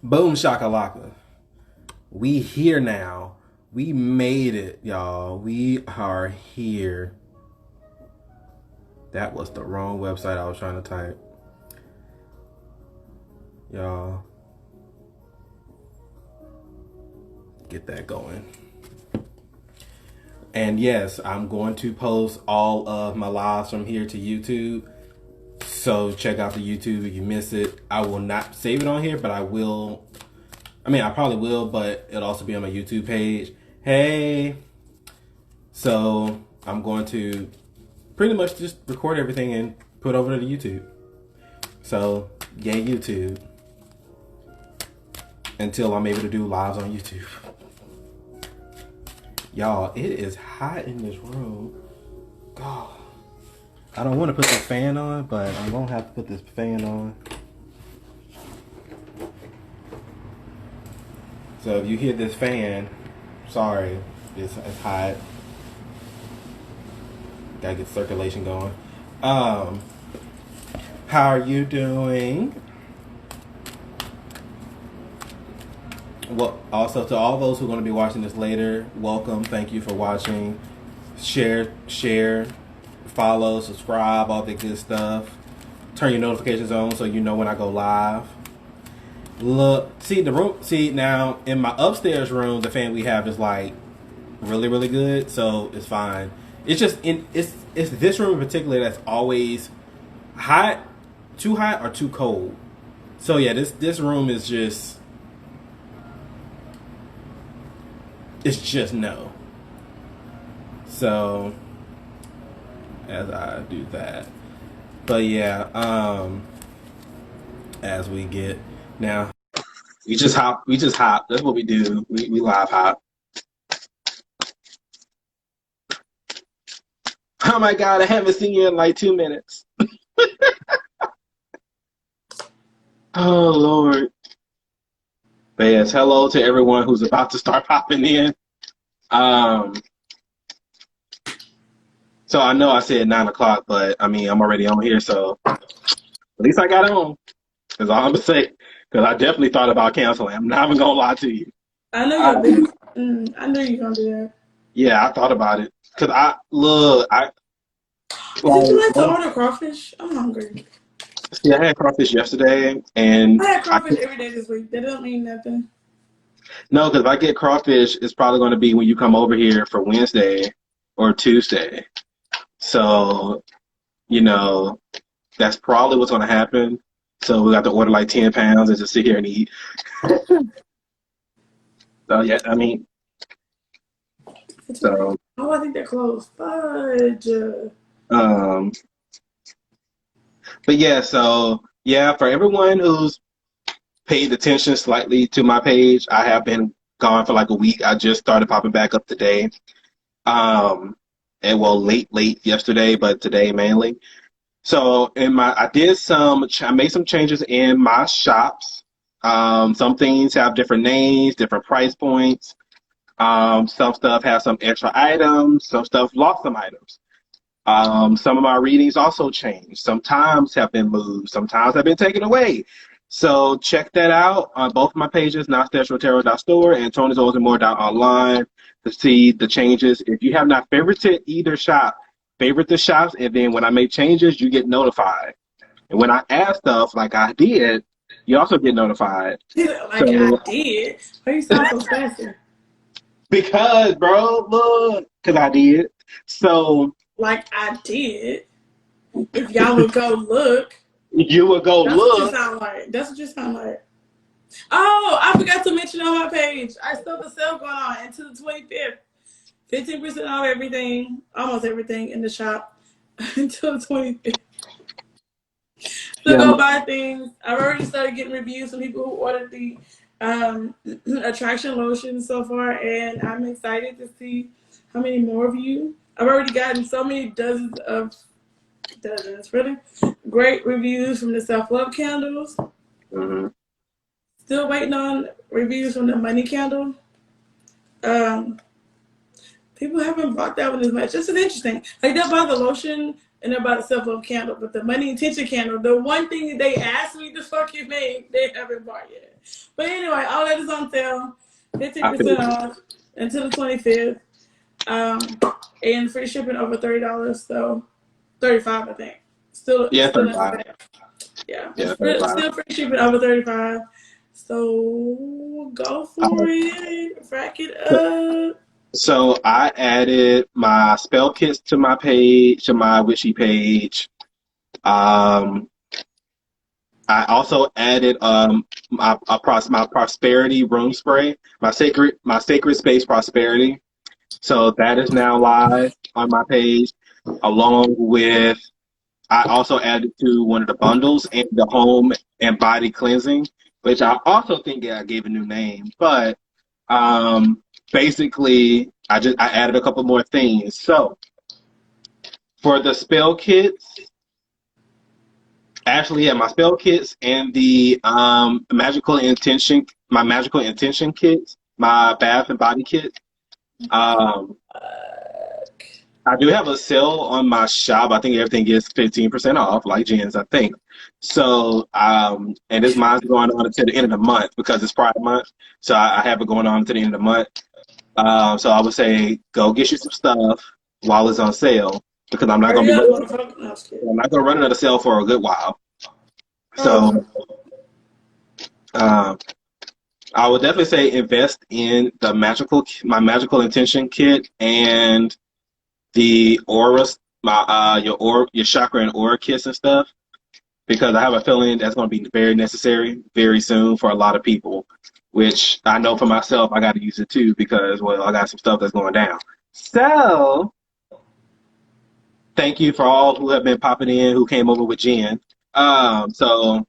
Boom shakalaka. We here now. We made it, y'all. We are here. That was the wrong website I was trying to type. Y'all, get that going. And yes, I'm going to post all of my lives from here to YouTube. So check out the YouTube if you miss it. I will not save it on here, but I will. I mean, I probably will, but it'll also be on my YouTube page. Hey. So I'm going to pretty much just record everything and put it over to YouTube. So, yay, YouTube. Until I'm able to do lives on YouTube. Y'all, it is hot in this room. God. I don't want to put the fan on, but I'm going to have to put this fan on. So if you hear this fan, sorry, it's hot. Gotta get circulation going. How are you doing? Well, also to all those who are going to be watching this later, welcome. Thank you for watching. Share, follow, subscribe, all the good stuff. Turn your notifications on so you know when I go live. Look, see the room. See now in my upstairs room, the fan we have is like really, really good, so it's fine. It's just it's this room in particular that's always hot, too hot or too cold. So yeah, this room is just it's just no. So as I do that, but yeah, as we get now, we just hop. We just hop. That's what we do. We live hop. Oh my god, I haven't seen you in like 2 minutes. Oh Lord. But yes, hello to everyone who's about to start popping in. Um, so I know I said 9 o'clock, but I mean I'm already on here, so at least I got on. That's all I'm gonna say. Because I definitely thought about canceling. I'm not even gonna lie to you. I know I, you're big. I knew you were gonna do that. yeah, I thought about it. Cause I look, I Did you like to like order crawfish? I'm hungry. see, I had crawfish yesterday, and I had I crawfish every day this week. That don't mean nothing. no, because if I get crawfish, it's probably going to be when you come over here for Wednesday or Tuesday. So you know, that's probably what's going to happen. So we got to order like 10 pounds and just sit here and eat. So yeah, I mean, so Oh, I think they're closed. Fudge. um, but yeah, so yeah, for everyone who's paid attention slightly to my page, I have been gone for like a week. I just started popping back up today. Um, and well, late yesterday, but today mainly. So I made some changes in my shops. Some things have different names, different price points. Some stuff has some extra items. Some stuff lost some items. Some of my readings also changed. Sometimes have been moved. Sometimes have been taken away. So check that out on both of my pages, NotStatualTarot.store and TonySolsandMore.online to see the changes. If you have not favorited either shop, favorite the shops, and then when I make changes, you get notified. And when I add stuff like I did, you also get notified. Like I So did. Why you sound so sassy? because, bro, look, because I did. So Like I did. If y'all would go look, you would go that's what you look. sound like. That's what you sound like. Oh, I forgot to mention on my page. I still have a sale going on until the 25th. 15% off everything, almost everything in the shop until the 25th. So Yeah, go buy things. I've already started getting reviews from people who ordered the attraction lotion so far, and I'm excited to see how many more of you. I've already gotten so many dozens, really great reviews from the self love candles. mhm. Still waiting on reviews from the money candle. Um, People haven't bought that one as much. This is interesting. Like they'll buy the lotion and they're about to sell them candle. But the money intention candle, the one thing that they asked me to fucking make, they haven't bought yet. But anyway, all that is on sale, 15% off until the 25th. And free shipping over $30, so $35, I think. Still 35. Yeah, $35. still free shipping over $35. So go for it, rack it up. So I added my spell kits to my page, to my Wishy page. I also added my prosperity room spray, my sacred space prosperity. So that is now live on my page, along with I also added to one of the bundles and the home and body cleansing, which I also think I gave a new name. But basically, I added a couple more things. So for the spell kits, actually, my spell kits and the magical intention kits, my bath and body kit. I do have a sale on my shop. I think everything is 15% off, like Jen's, I think. So, and this mine's going on until the end of the month because it's Pride Month. So I have it going on until the end of the month. So I would say go get you some stuff while it's on sale because I'm not going to run another sale for a good while. So, I would definitely say invest in the my magical intention kit and the auras, your chakra and aura kits and stuff, because I have a feeling that's going to be very necessary very soon for a lot of people. Which I know for myself, I got to use it too because I got some stuff that's going down. So, thank you for all who have been popping in, who came over with Jen. So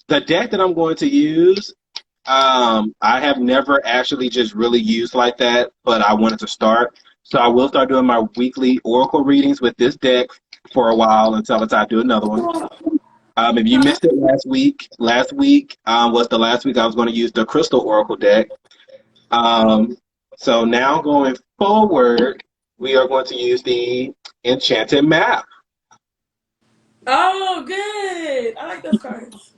the deck that I'm going to use, I have never actually just really used like that, but I wanted to start. So I will start doing my weekly oracle readings with this deck for a while until I do another one. If you missed it last week was the last week I was going to use the crystal oracle deck. So now going forward, we are going to use the enchanted map. Oh, good. I like those cards.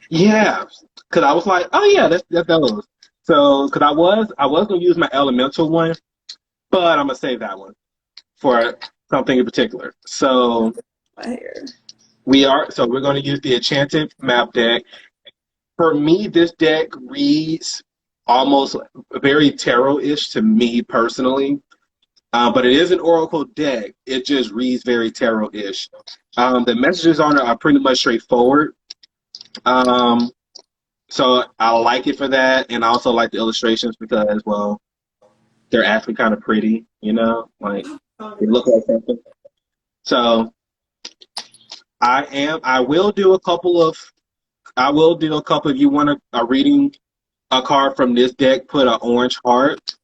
Yeah, because I was like, oh yeah, that's those. So, because I was going to use my elemental one, but I'm going to save that one for something in particular. So, we're going to use the enchanted map deck. For me, this deck reads almost very tarot-ish to me personally. But it is an oracle deck. It just reads very tarot-ish. The messages on it are pretty much straightforward. So I like it for that, and I also like the illustrations because, well, they're actually kind of pretty, like they look like something. So I will do a couple if you want a reading a card from this deck, put an orange heart.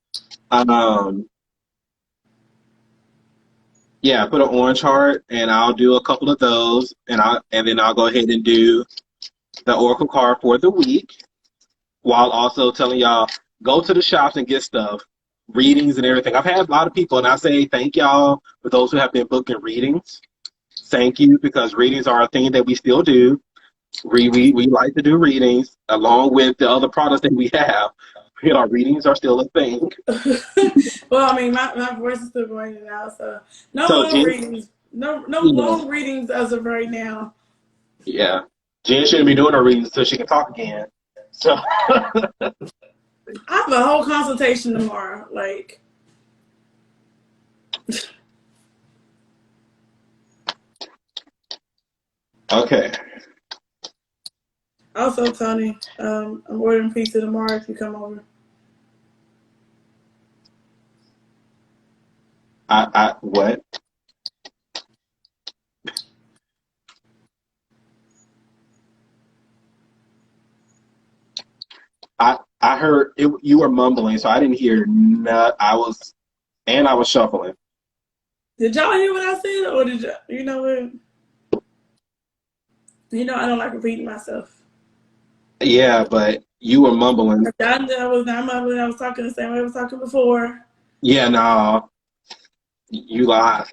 Yeah, put an orange heart, and I'll do a couple of those, and then I'll go ahead and do the oracle card for the week, while also telling y'all go to the shops and get stuff, readings and everything. I've had a lot of people, and I say thank y'all for those who have been booking readings. Thank you, because readings are a thing that we still do. We like to do readings along with the other products that we have. Readings are still a thing. Well, I mean, my voice is still going in and out, so long readings. No long readings as of right now. Yeah. Jen shouldn't be doing her readings until she can talk again. So I have a whole consultation tomorrow. Like, okay. Also, Tony, I'm ordering pizza tomorrow if you come over. What? I heard you were mumbling, so I didn't hear. I was shuffling. Did y'all hear what I said, or did y'all? You know what? I don't like repeating myself. Yeah, but you were mumbling. I was not mumbling. I was talking the same way I was talking before. Yeah, no, you lied.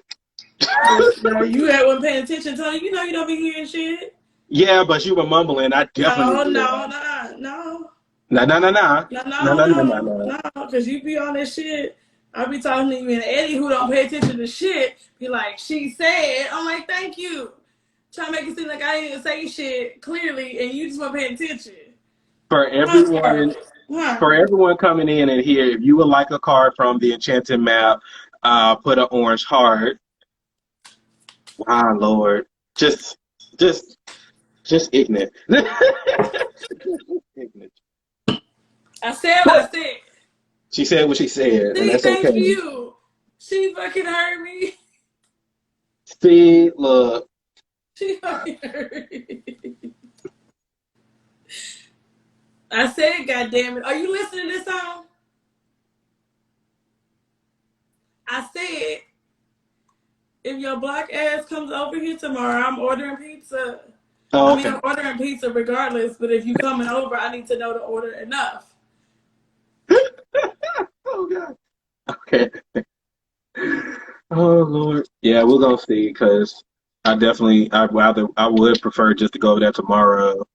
But no, you had one paying attention, Tony. You know you don't be hearing shit. Yeah, but you were mumbling. I definitely No, did. no, no, no. No, no, no, no. No, No, no, no, no, no, no, no. no, because you be on this shit. I be talking to you and Eddie who don't pay attention to shit. Be like, she said. I'm like, thank you. Trying to make it seem like I didn't say shit clearly and you just weren't paying attention. For everyone, Huh? for everyone coming in and here, if you would like a card from the Enchanted Map, put an orange heart. Ah, Lord, just, just, just ignorant. Ignorant. I said what I said. She said what she said, and See, that's thank okay. you. She fucking heard me. See, look, She fucking heard me. I said, goddamn it. Are you listening to this song? I said, if your black ass comes over here tomorrow, I'm ordering pizza. oh, I mean, okay. I'm ordering pizza regardless, but if you coming over, I need to know to order enough. Oh God. Okay. Oh Lord. Yeah, we're gonna see because I would prefer just to go over there tomorrow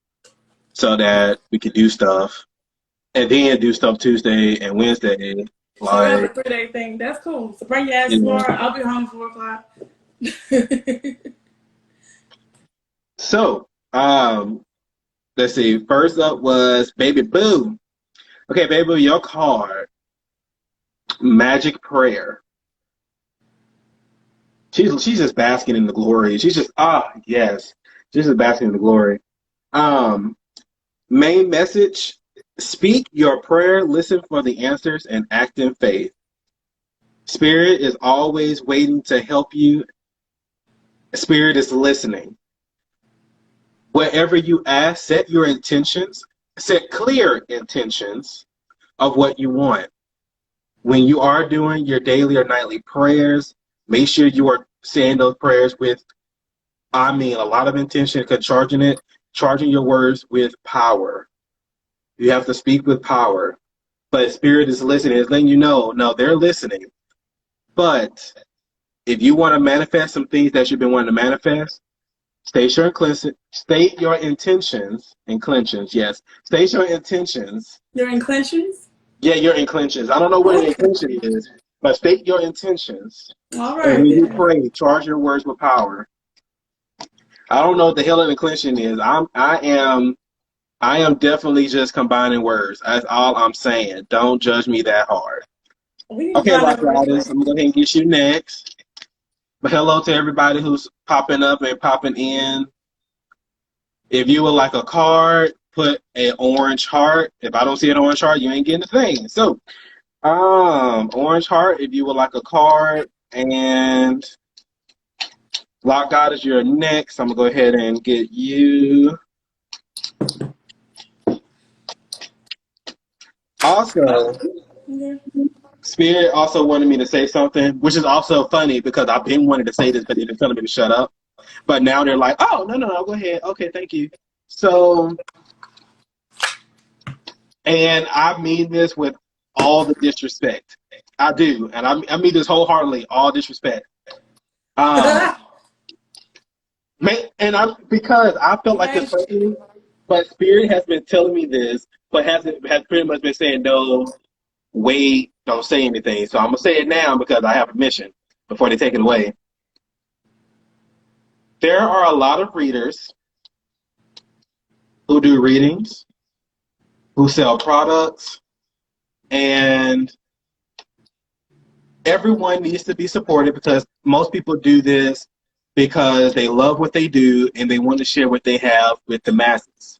so that we could do stuff and then do stuff Tuesday and Wednesday. So we have a Like, 3-day thing. That's cool. So bring your ass you know. tomorrow. I'll be home 4 o'clock. So, let's see. First up was Baby Boo. Okay, Baby Boo, your card, Magic Prayer. She's just basking in the glory. She's just yes, she's just basking in the glory. Um, Main message: speak your prayer, listen for the answers, and act in faith. Spirit is always waiting to help you. Spirit is listening. Whatever you ask, set your intentions, set clear intentions of what you want. When you are doing your daily or nightly prayers, make sure you are saying those prayers with, a lot of intention, because charging your words with power. You have to speak with power. But Spirit is listening. It's letting you know, no, they're listening. But if you want to manifest some things that you've been wanting to manifest, state your intentions, inclensions, yes. State your intentions. You're in clenchings? Yeah, your inclensions. I don't know what an inclension is, but state your intentions. All And right, when you then. pray, charge your words with power. I don't know what the hell an inclension is. I am definitely just combining words. That's all I'm saying. Don't judge me that hard. We need to Okay, find Rock out what Riders, I'm going to go ahead and get you next. But hello to everybody who's popping up and popping in. If you would like a card, put an orange heart. If I don't see an orange heart, you ain't getting a thing. So, orange heart if you would like a card. And Lock God is your next. I'm going to go ahead and get you. Also, Spirit also wanted me to say something, which is also funny because I've been wanting to say this, but they've been telling me to shut up. But now they're like, oh, no, go ahead. Okay, thank you. So, and I mean this with all the disrespect. I do. And I mean this wholeheartedly, all disrespect. And because I felt like this personally, but Spirit has been telling me this, but has pretty much been saying, no, wait, don't say anything. So I'm going to say it now because I have permission before they take it away. There are a lot of readers who do readings, who sell products, and everyone needs to be supported because most people do this because they love what they do and they want to share what they have with the masses.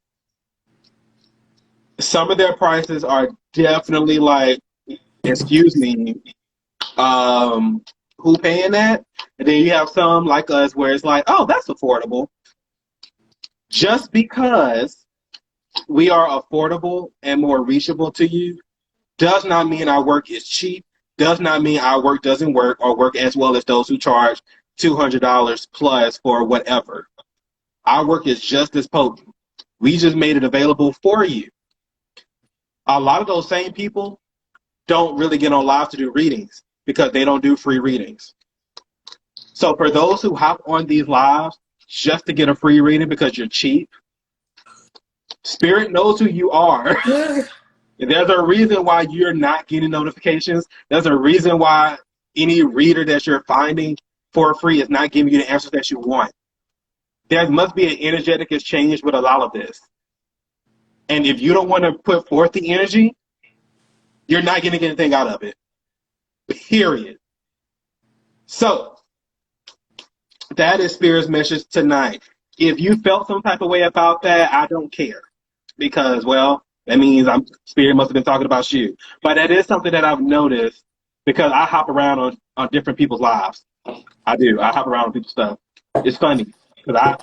Some of their prices are definitely like, excuse me, who paying that? And then you have some like us where it's like, oh, that's affordable. Just because we are affordable and more reachable to you does not mean our work is cheap, does not mean our work doesn't work or work as well as those who charge $200 plus for whatever. Our work is just as potent. We just made it available for you. A lot of those same people don't really get on live to do readings because they don't do free readings. So for those who hop on these lives just to get a free reading because you're cheap, Spirit knows who you are. There's a reason why you're not getting notifications. There's a reason why any reader that you're finding for free is not giving you the answers that you want. There must be an energetic exchange with a lot of this. And if you don't want to put forth the energy, you're not going to get anything out of it. Period. So, that is Spirit's message tonight. If you felt some type of way about that, I don't care. Because, well, that means Spirit must have been talking about you. But that is something that I've noticed because I hop around on different people's lives. I do. I hop around on people's stuff. It's funny because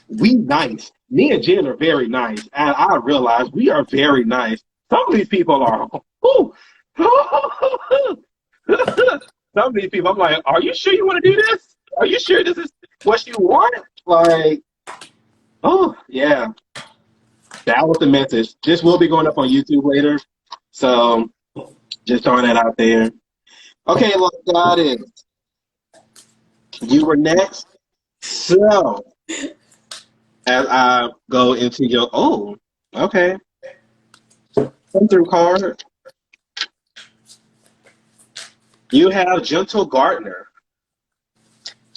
we nice. Me and Jen are very nice, and I realize we are very nice. Some of these people are. Some of these people, I'm like, are you sure you want to do this? Are you sure this is what you want? Like, oh yeah. That was the message. This will be going up on YouTube later. So just throwing that out there. Okay, Lord Goddess. You were next. So as I go into your okay. Come through card. You have Gentle Gardener.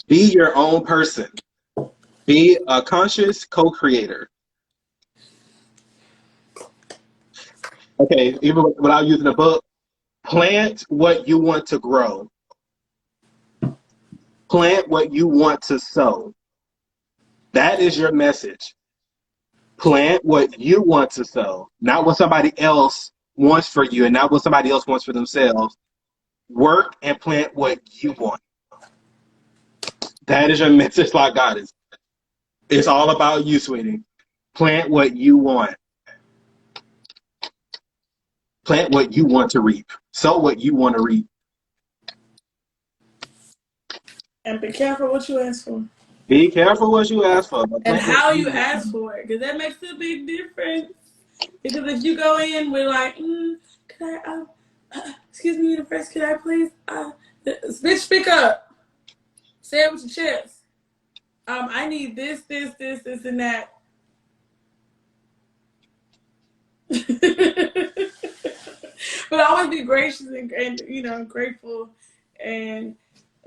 Be your own person. Be a conscious co-creator. Okay, even without using a book, plant what you want to grow. Plant what you want to sow. That is your message. Plant what you want to sow, not what somebody else wants for you and not what somebody else wants for themselves. Work and plant what you want. That is your message, like Goddess. It's all about you, sweetie. Plant what you want. Plant what you want to reap. Sow what you want to reap. And be careful what you ask for. Be careful what you ask for. And how you ask for it. Because that makes a big difference. Because if you go in with like, could I, excuse me, universe, could I please, bitch, speak up. Say it with your chest. I need this, and that. But always be gracious and you know, grateful, and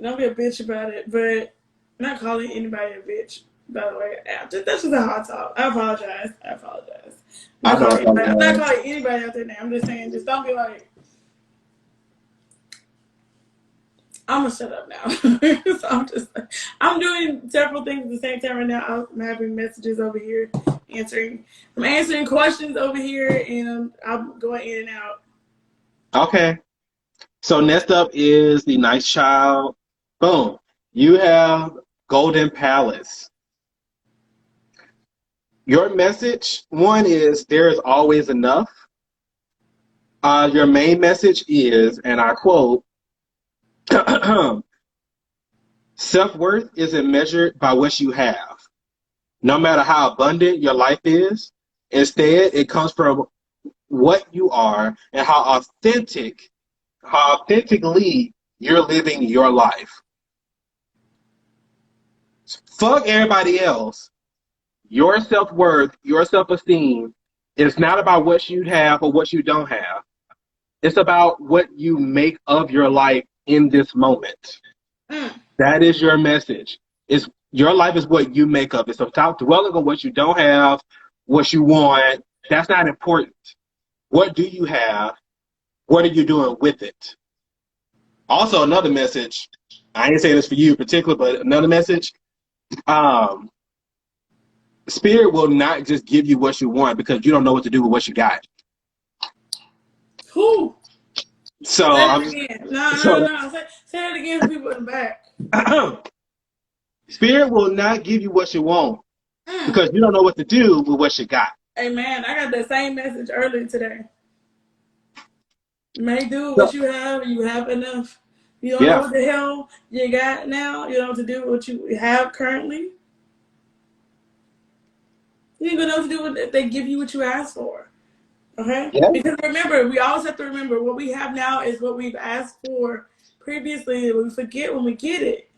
don't be a bitch about it. But I'm not calling anybody a bitch, by the way. That's just how I talk. I apologize. I'm not calling anybody out there now. I'm just saying, just don't be like, I'm gonna shut up now. So I'm doing several things at the same time right now. I'm having messages over here, I'm answering questions over here, and I'm going in and out. Okay. So next up is the Nice Child. Boom. You have Golden Palace. Your message, one is there is always enough. Your main message is, and I quote, self-worth isn't measured by what you have, no matter how abundant your life is. Instead, it comes from what you are and how authentically you're living your life. Fuck everybody else. Your self-worth, your self-esteem is not about what you have or what you don't have. It's about what you make of your life in this moment. That is your message. Your life is what you make of it. So stop dwelling on what you don't have, what you want. That's not important. What do you have? What are you doing with it? Also, another message. I ain't saying this for you in particular, but another message. Spirit will not just give you what you want because you don't know what to do with what you got. Who? So say it again. No. Say it again for people in the back. Spirit will not give you what you want because you don't know what to do with what you got. Hey man, I got that same message earlier today. You may do what you have, and you have enough. You don't know what the hell you got now. You don't know what to do with what you have currently. You ain't gonna know what to do if they give you what you asked for. Okay? Yeah. Because remember, we always have to remember what we have now is what we've asked for previously. We forget when we get it.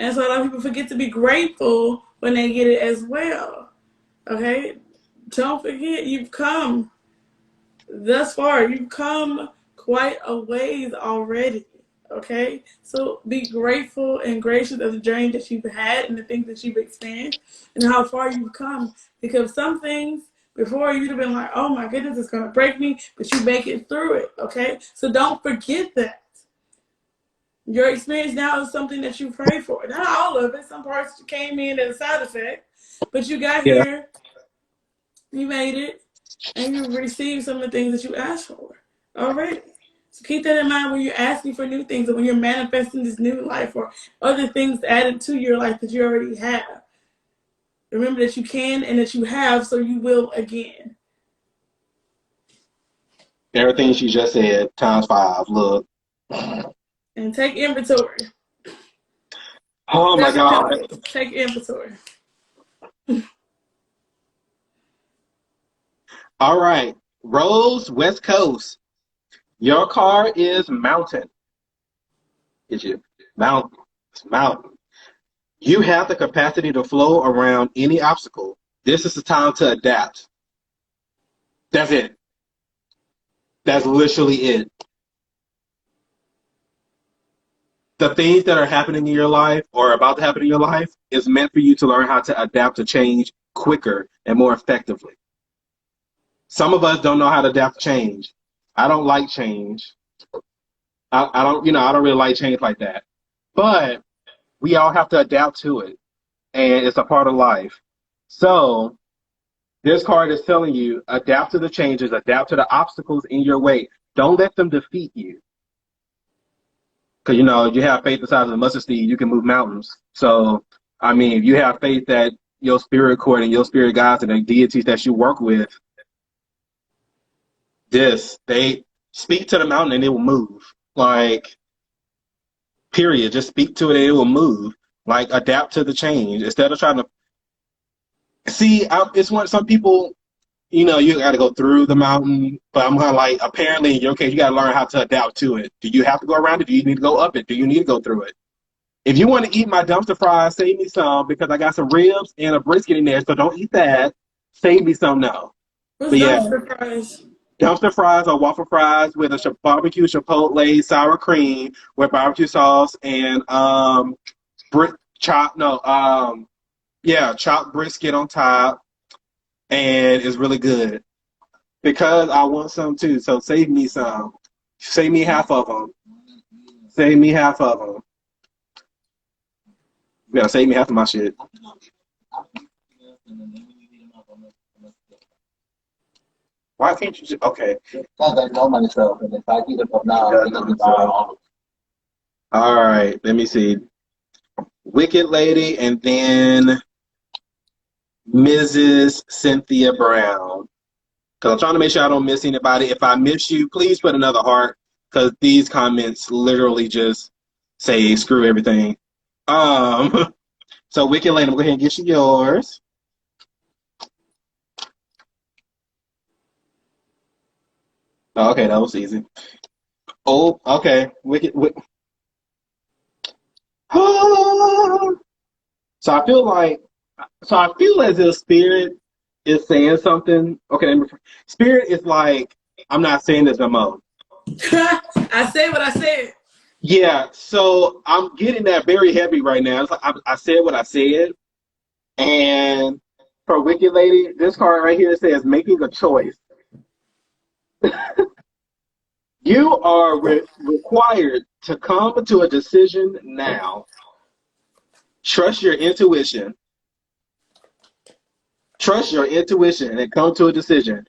And so a lot of people forget to be grateful when they get it as well. Okay? Don't forget, you've come thus far. You've come quite a ways already. Okay? So be grateful and gracious of the journey that you've had and the things that you've experienced and how far you've come. Because some things before you'd have been like, oh my goodness, it's going to break me, but you make it through it. Okay? So don't forget that. Your experience now is something that you pray for. Not all of it. Some parts came in as a side effect, but you got Yeah. here, you made it, and you received some of the things that you asked for already. So keep that in mind when you're asking for new things or when you're manifesting this new life or other things added to your life that you already have. Remember that you can and that you have, so you will again. Everything she just said times 5. Look. And take inventory. Oh my God. Take inventory. All right. Rose, West Coast. Your car is mountain. Is you? Mountain. It's mountain. You have the capacity to flow around any obstacle. This is the time to adapt. That's it. That's literally it. The things that are happening in your life or about to happen in your life is meant for you to learn how to adapt to change quicker and more effectively. Some of us don't know how to adapt to change. I don't like change. I don't really like change like that. But we all have to adapt to it. And it's a part of life. So this card is telling you, adapt to the changes, adapt to the obstacles in your way. Don't let them defeat you. Because, you have faith the size of a mustard seed, you can move mountains. So, if you have faith that your spirit cord and your spirit guides and the deities that you work with, they speak to the mountain and it will move. Like, period. Just speak to it and it will move. Like, adapt to the change. Instead of trying to see, it's when some people, you got to go through the mountain, but I'm kind of like, apparently in your case, you got to learn how to adapt to it. Do you have to go around it? Do you need to go up it? Do you need to go through it? If you want to eat my dumpster fries, save me some because I got some ribs and a brisket in there, so don't eat that. Save me some now. What's dumpster fries? Dumpster fries are waffle fries with a barbecue chipotle sour cream with barbecue sauce and chopped brisket on top. And it's really good because I want some too. So save me some. Save me half of them. Save me half of them. You gotta save me half of my shit. Why can't you just, okay. All right, let me see. Wicked Lady and then Mrs. Cynthia Brown. Because I'm trying to make sure I don't miss anybody. If I miss you, please put another heart. Because these comments literally just say screw everything. So Wicked Lady, I'm going to go ahead and get you yours. Oh, okay, that was easy. Oh, okay. Wicked. So I feel as if Spirit is saying something. Okay, Spirit is like, I'm not saying this no more. I said what I said. Yeah, so I'm getting that very heavy right now. It's like I said what I said. And for Wicked Lady, this card right here says making a choice. You are required to come to a decision now. Trust your intuition. Trust your intuition and come to a decision.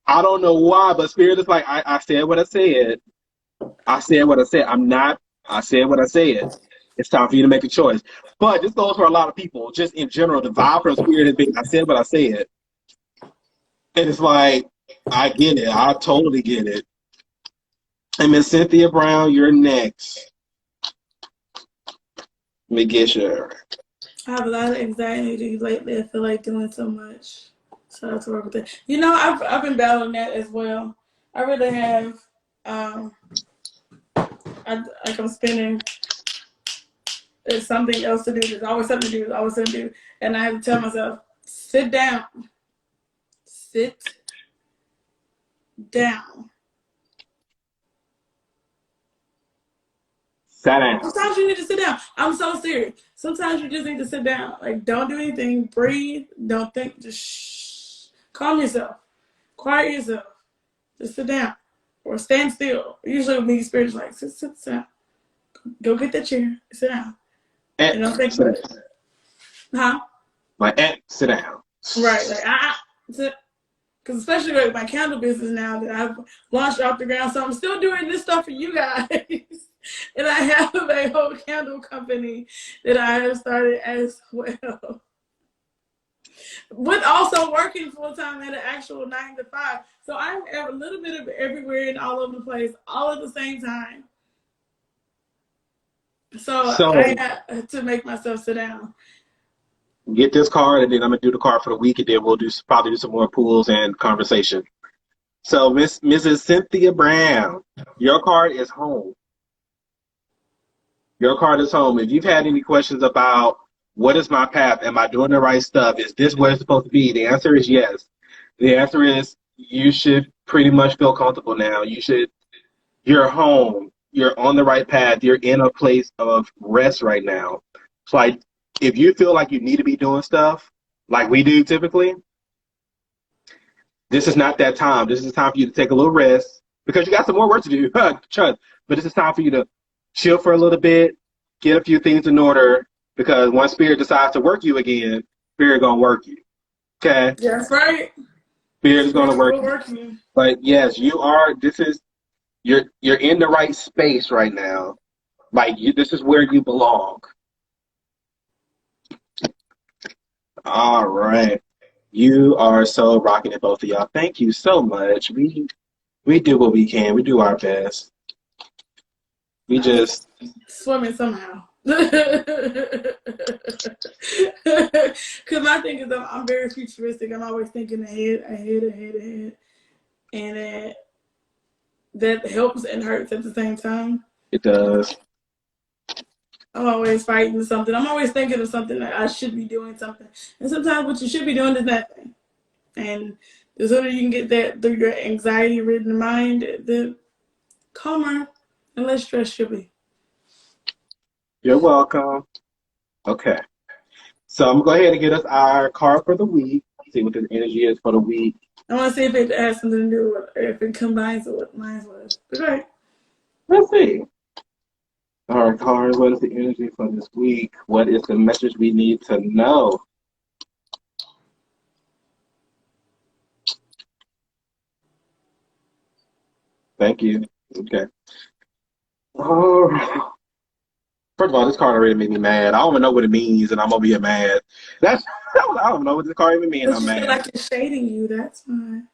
I don't know why, but Spirit is like, I said what I said. I said what I said. I said what I said. It's time for you to make a choice. But this goes for a lot of people. Just in general, the vibe from Spirit has been, I said what I said. And it's like, I get it. I totally get it. And Miss Cynthia Brown, you're next. Let me get you. I have a lot of anxiety lately. I feel like doing so much. So I have to work with it. I've been battling that as well. I really have. I'm spending there's something else to do. There's always something to do. There's always something to do. And I have to tell myself, sit down. Sit down. Sit down. Sometimes you need to sit down. I'm so serious. Sometimes you just need to sit down. Like, don't do anything. Breathe. Don't think. Just shh. Calm yourself. Quiet yourself. Just sit down. Or stand still. Usually with me, spirit's like, sit down. Go get that chair. Sit down. And don't think about it. Huh? Like, sit down. Right. Like, sit. Because especially with my candle business now that I've launched off the ground, so I'm still doing this stuff for you guys. And I have a whole candle company that I have started as well. With also working full-time at an actual 9 to 5. So I'm a little bit of everywhere and all over the place, all at the same time. So I had to make myself sit down. Get this card, and then I'm going to do the card for the week, and then we'll probably do some more pools and conversation. So Mrs. Cynthia Brown, your card is home. Your card is home. If you've had any questions about what is my path, am I doing the right stuff, is this where it's supposed to be, the answer is yes. The answer is you should pretty much feel comfortable now. You're home. You're on the right path. You're in a place of rest right now. It's like, if you feel like you need to be doing stuff like we do typically, this is not that time. This is time for you to take a little rest because you got some more work to do. Trust. But this is time for you to chill for a little bit, get a few things in order, because once Spirit decides to work you again, Spirit gonna work you. Okay? That's right. Spirit is gonna work you. But yes, you're in the right space right now. Like this is where you belong. All right. You are so rocking it, both of y'all. Thank you so much. We do what we can. We do our best. We just swimming somehow. Because my thing is I'm very futuristic. I'm always thinking ahead. And that helps and hurts at the same time. It does. I'm always fighting something. I'm always thinking of something that I should be doing something. And sometimes what you should be doing is nothing. And the sooner you can get that through your anxiety-ridden mind, the calmer and less stressed you'll be. You're welcome. Okay. So I'm going to go ahead and get us our card for the week. See what the energy is for the week. I want to see if it has something to do with, if it combines with what mine was. Okay. Let's see. All right, cards, what is the energy for this week? What is the message we need to know? Thank you. Okay. All right. First of all, this card already made me mad. I don't even know what it means, and I'm over here mad. I don't know what this card even means. I'm mad. Like it's shading you. That's fine.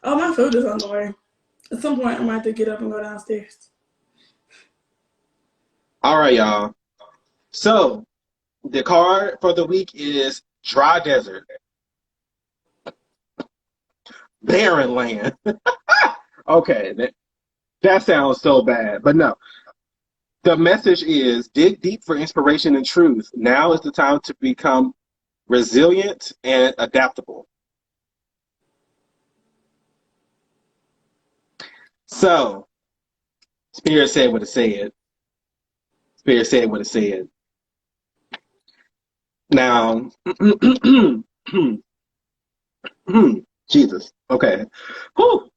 Oh, my food is on the way. At some point, I'm going to have to get up and go downstairs. All right, y'all. So, the card for the week is Dry Desert. Barren Land. Okay, that sounds so bad, but no. The message is dig deep for inspiration and truth. Now is the time to become resilient and adaptable. So, Spirit said what it said. Spirit said what it said. Now, Jesus. Okay. Whew.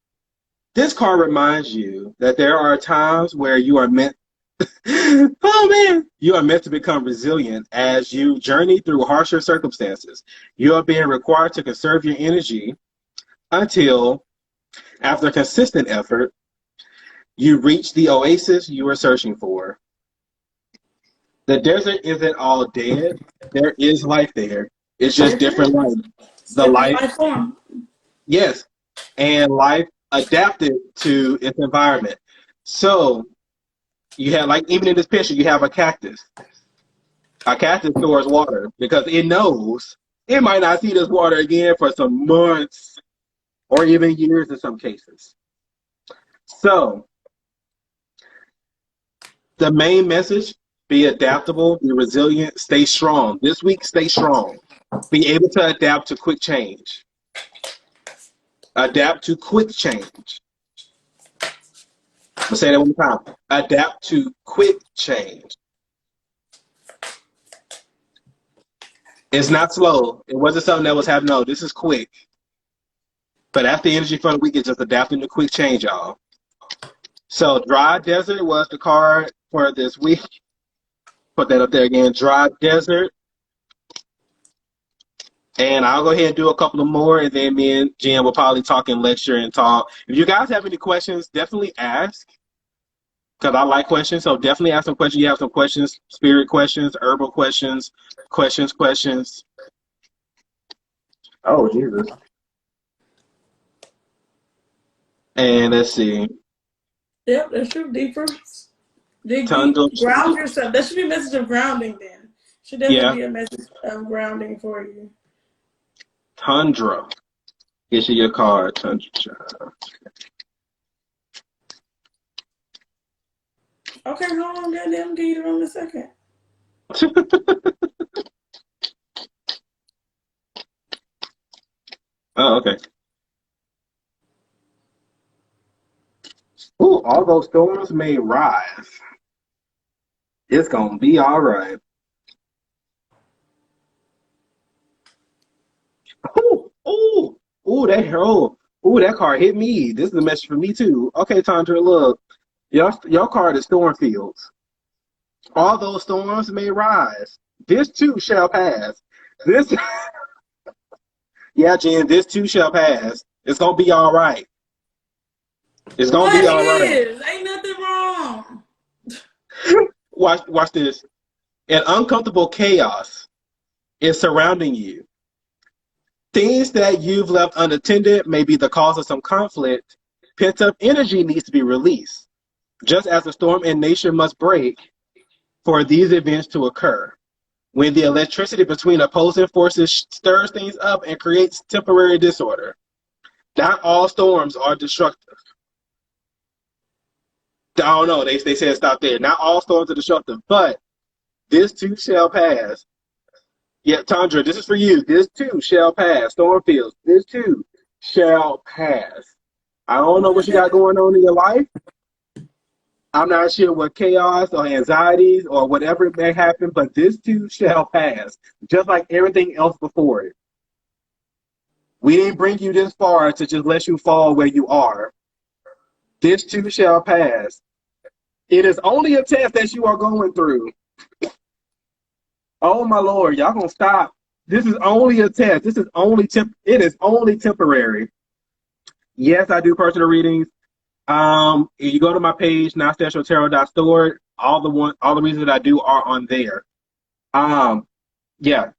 This card reminds you that there are times where you are meant you are meant to become resilient as you journey through harsher circumstances. You are being required to conserve your energy until, after consistent effort, you reach the oasis you are searching for. The desert isn't all dead. There is life there. It's just different life. The life form. Yes. And life adapted to its environment. So you have, like, even in this picture, you have a cactus. A cactus stores water because it knows it might not see this water again for some months or even years in some cases. So The main message: be adaptable, be resilient, stay strong. This week, stay strong. Be able to adapt to quick change. Adapt to quick change. I'll say that one more time. Adapt to quick change. It's not slow. It wasn't something that was happening. No, this is quick. But after energy for the week is just adapting to quick change, y'all. So dry desert was the card for this week. Put that up there again. Dry desert. And I'll go ahead and do a couple of more, and then me and Jen will probably talk and lecture and talk. If you guys have any questions, definitely ask. Because I like questions, so definitely ask some questions. You have some questions, spirit questions, herbal questions, questions. Oh, Jesus. And let's see. Yep, that's true. Deeper. Dig Tundra. deep. Ground yourself. That should be a message of grounding then. Should definitely be a message of grounding for you. Tundra. Issue your card, Tundra. Okay, hold on, goddamn, get it on in a second. Oh, okay. Ooh, all those storms may rise. It's gonna be all right. That card hit me. This is a message for me too. Okay, Tundra, look, your card is Stormfields. All those storms may rise. This too shall pass. This, yeah, Jen, this too shall pass. It's gonna be all right. It's gonna be all right. Ain't nothing wrong. Watch this. An uncomfortable chaos is surrounding you. Things that you've left unattended may be the cause of some conflict. Pent-up energy needs to be released. Just as a storm in nature must break for these events to occur. When the electricity between opposing forces stirs things up and creates temporary disorder. Not all storms are destructive. I don't know, they said stop there. Not all storms are destructive, but this too shall pass. Yeah, Tundra, this is for you. This too shall pass. Stormfields, this too shall pass. I don't know what you got going on in your life. I'm not sure what chaos or anxieties or whatever may happen, but this too shall pass, just like everything else before it. We didn't bring you this far to just let you fall where you are. This too shall pass. It is only a test that you are going through. Oh my Lord, y'all gonna stop. This is only a test. This is only it is only temporary. Yes, I do personal readings. If you go to my page, NotStashioTarot.store, all the reasons that I do are on there. Yeah.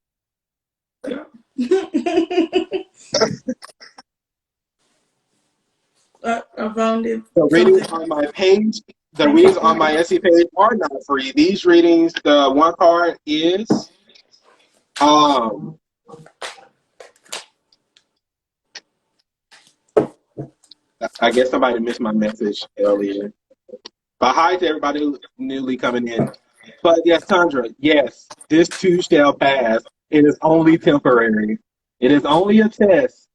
I found it. The readings on my page, the readings on my Etsy page are not free. These readings, the one card is I guess somebody missed my message earlier. But hi to everybody who's newly coming in. But yes, Tundra, yes, this too shall pass. It is only temporary. It is only a test.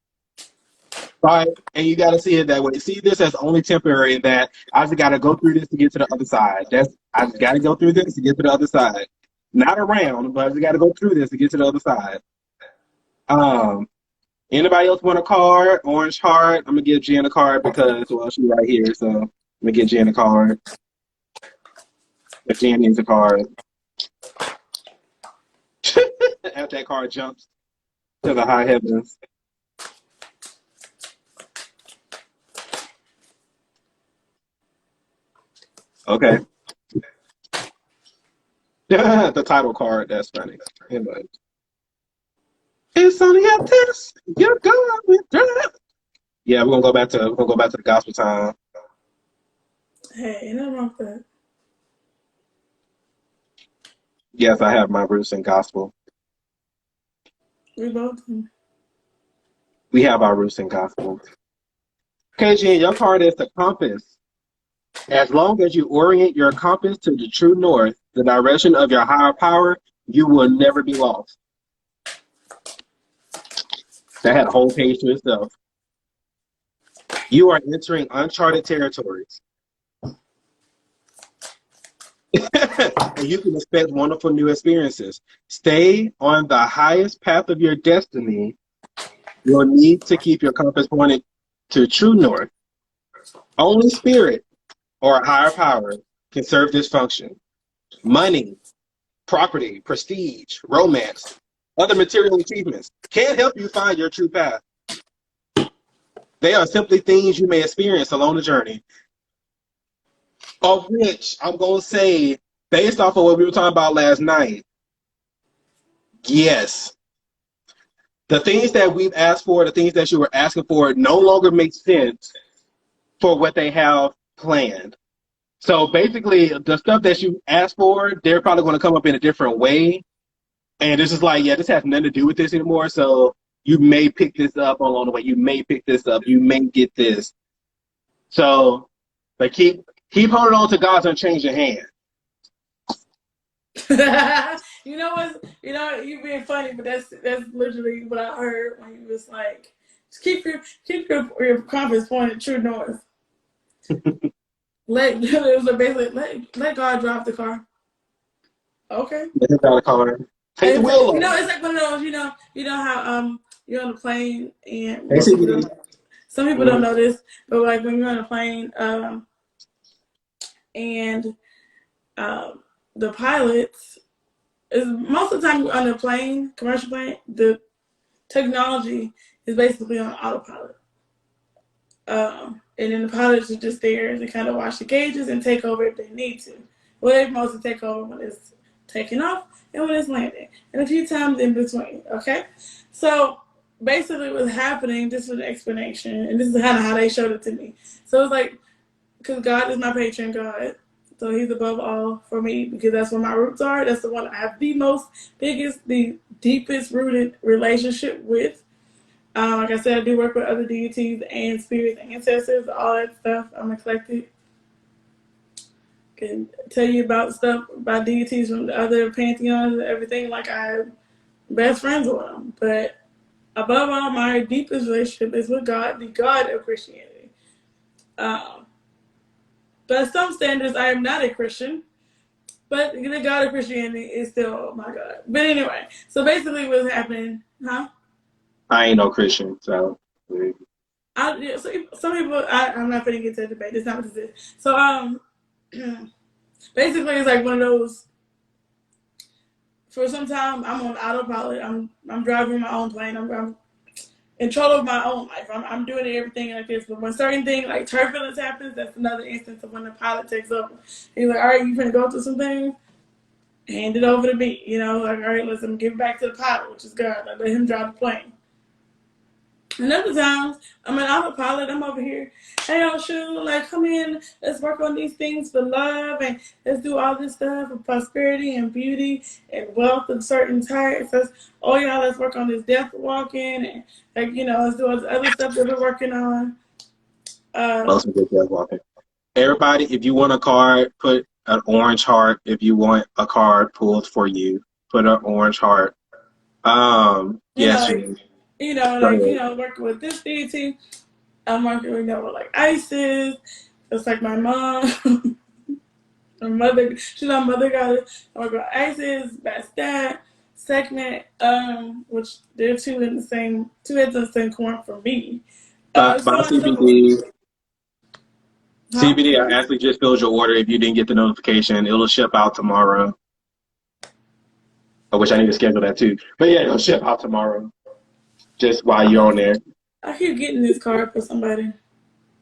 Right? And you got to see it that way. See this as only temporary, that I just got to go through this to get to the other side. I just got to go through this to get to the other side. Not around, but I just got to go through this to get to the other side. Anybody else want a card? Orange heart. I'm going to give Jen a card because, well, she's right here. So I'm going to give Jen a card. If Jen needs a card. After that card jumps to the high heavens. Okay. The title card, that's funny. Anyway. It's only a test. You're going through it. Yeah, we're gonna go back to the gospel time. Hey, ain't nothing wrong with that. Yes, I have my roots in gospel. We both do. We have our roots in gospel. Okay, Jen, your card is the compass. As long as you orient your compass to the true north, the direction of your higher power, you will never be lost. That had a whole page to itself. You are entering uncharted territories. And you can expect wonderful new experiences. Stay on the highest path of your destiny. You'll need to keep your compass pointed to true north. Only spirit or a higher power can serve this function. Money, property, prestige, romance, other material achievements can't help you find your true path. They are simply things you may experience along the journey. Of which I'm going to say, based off of what we were talking about last night, yes. The things that we've asked for, the things that you were asking for, no longer make sense for what they have planned. So basically, the stuff that you asked for, they're probably going to come up in a different way. And it's just like, yeah, this has nothing to do with this anymore. So you may pick this up along the way. You may pick this up. You may get this. So, but keep holding on to God's unchanging hand. You know what? You know you being funny, but that's literally what I heard when you was like, just keep your compass pointed true north. Let God drive the car. Okay. Let him drive the car. Take the wheel off. You know, it's like one of those. You know how you're on a plane and Hey, some people don't know this, but like when you're on a plane and the pilots is most of the time you're on a plane, commercial plane, the technology is basically on autopilot. And then the pilots are just there to kind of watch the gauges and take over if they need to. Well, they mostly take over when it's taking off and when it's landing, and a few times in between. Okay, so basically what's happening, this was an explanation, and this is kind of how they showed it to me. So it's like, because God is my patron God, so he's above all for me, because that's where my roots are. That's the one I have the deepest rooted relationship with. Like I said, I do work with other deities and spirits, ancestors, all that stuff. I'm eclectic. Can tell you about stuff about deities from the other pantheons and everything. Like I have best friends with them. But above all, my deepest relationship is with God, the God of Christianity. By some standards, I am not a Christian, but the God of Christianity is still my God. But anyway, so basically what's happening, huh? I ain't no Christian, so. Some people, I'm not going to get to the debate. That's not what this is. So, basically, it's like one of those. For some time, I'm on autopilot. I'm driving my own plane. I'm in control of my own life. I'm doing everything like this. But when certain things like turbulence happens, that's another instance of when the pilot takes over. He's like, all right, you're going to go through some things. Hand it over to me. You know, like, all right, listen, give it back to the pilot, which is God. I let him drive the plane. And other times, I'm an autopilot. I'm over here. Hey, shoot, like, come in. Let's work on these things for love, and let's do all this stuff for prosperity and beauty and wealth of certain types. Let's work on this death walking, and let's do all this other stuff that we're working on. Most good death walking. Everybody, if you want a card, put an orange heart. If you want a card pulled for you, put an orange heart. Yes. Working with this deity. I'm working with like Isis. It's like my mom. My mother, she's my mother goddess. I work with Isis, Bastet, Sekhmet, which they're two heads in the same coin for me. By CBD. CBD, I actually just filled your order. If you didn't get the notification, it'll ship out tomorrow. I wish I need to schedule that too. But yeah, it'll ship out tomorrow. Just while you're on there. I keep getting this card for somebody.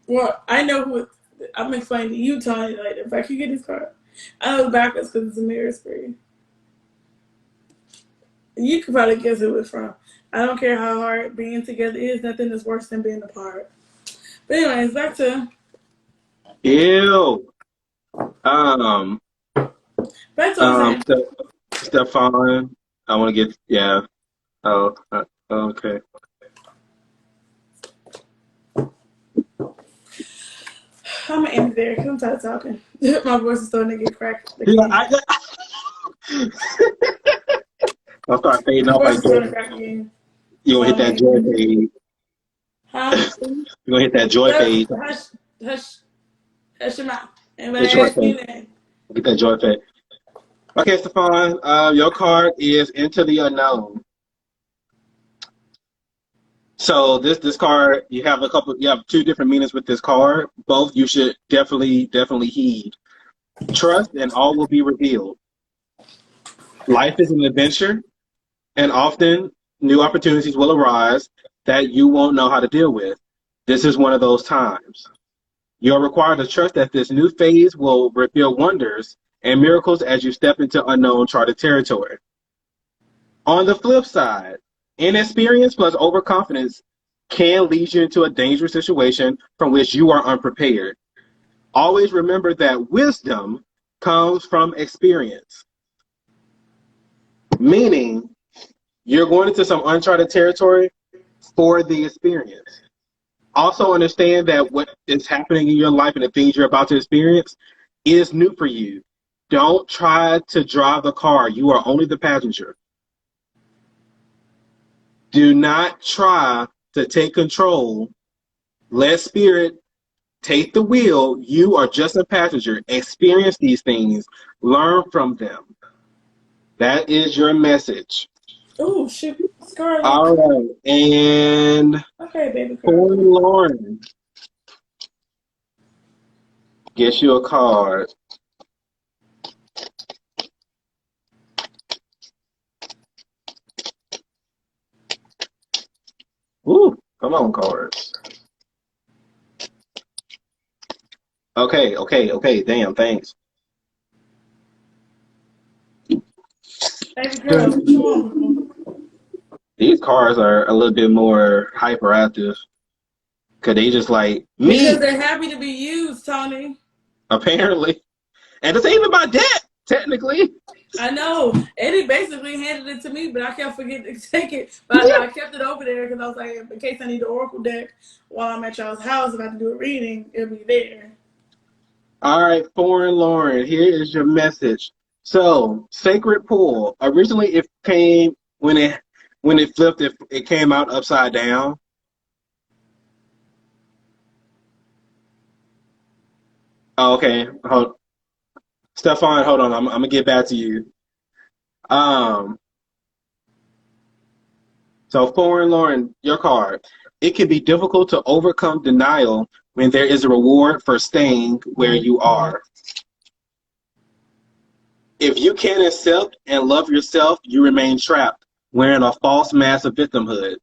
Well, I know who I'm explaining to you, Tony, later. If I could get this card, I know the backwards because it's a mirror screen. You could probably guess who it's from. I don't care how hard being together is. Nothing is worse than being apart. But anyways, back to. Ew. Back to Stefan. I want to get, yeah. Oh, okay. I'm gonna end it there because I'm tired of talking. My voice is starting to get cracked Yeah, again. I'll start fading My off voice like is starting that. to crack again. You gonna So hit that joy fade. huh? You gonna hit that joy fade. Hush, hush, hush your mouth. The Anybody joy ask fade. you that? Get that joy fade. Okay, Stefan, your card is Into the Unknown. So this card, you have two different meanings with this card. Both you should definitely heed. Trust and all will be revealed. Life is an adventure, and often new opportunities will arise that you won't know how to deal with. This is one of those times. You're required to trust that this new phase will reveal wonders and miracles as you step into unknown charted territory. On the flip side, inexperience plus overconfidence can lead you into a dangerous situation from which you are unprepared. Always remember that wisdom comes from experience, meaning you're going into some uncharted territory for the experience. Also understand that what is happening in your life and the things you're about to experience is new for you. Don't try to drive the car. You are only the passenger. Do not try to take control. Let spirit take the wheel. You are just a passenger. Experience these things. Learn from them. That is your message. Oh shoot, Scarlet. All right. And Okay, baby for girl. Lauren, get you a card. Ooh, come on, cards. Okay. Damn, thanks. Baby girl, what you want? These cards are a little bit more hyperactive. Cause they just like Because me, they're happy to be used, Tony. apparently. And it's even my debt, technically. I know. Eddie basically handed it to me, but I kept forgetting to take it. But Yeah. I kept it over there because I was like, in case I need the Oracle deck while I'm at y'all's house, if I have to do a reading, it'll be there. All right, Foreign Lauren, here is your message. So, Sacred Pool. Originally, it came when it flipped. It came out upside down. Oh, okay, Stefan, hold on. I'm gonna get back to you. Um, so Foreign Lauren, your card. It can be difficult to overcome denial when there is a reward for staying where you are. If you can't accept and love yourself, you remain trapped, wearing a false mask of victimhood.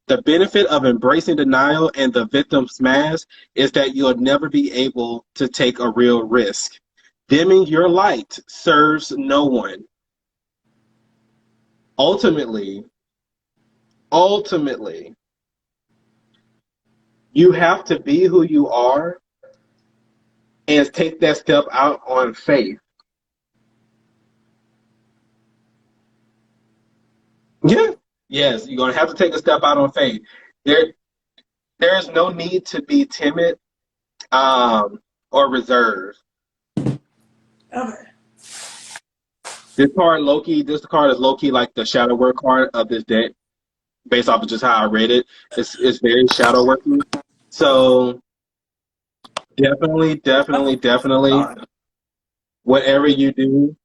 The benefit of embracing denial and the victim's mask is that you'll never be able to take a real risk. Dimming your light serves no one. Ultimately, you have to be who you are and take that step out on faith. Yeah. Yes, you're gonna have to take a step out on faith. There's no need to be timid or reserved. Okay. This card is low key like the shadow work card of this deck, based off of just how I read it. It's very shadow worky. So definitely, whatever you do,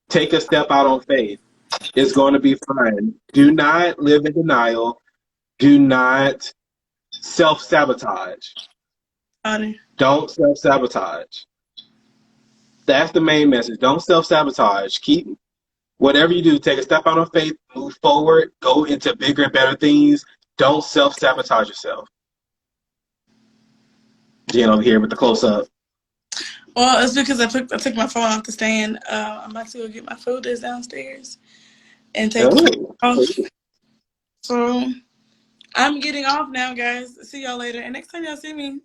take a step out on faith. It's going to be fine. Do not live in denial. Do not self-sabotage. Honey. Don't self-sabotage. That's the main message. Don't self-sabotage. Keep whatever you do, take a step out on faith, move forward, go into bigger and better things. Don't self-sabotage yourself. Jen over here with the close-up. Well, it's because I took my phone off the stand. I'm about to go get my food that's downstairs and take the off. So I'm getting off now, guys. See y'all later. And next time y'all see me,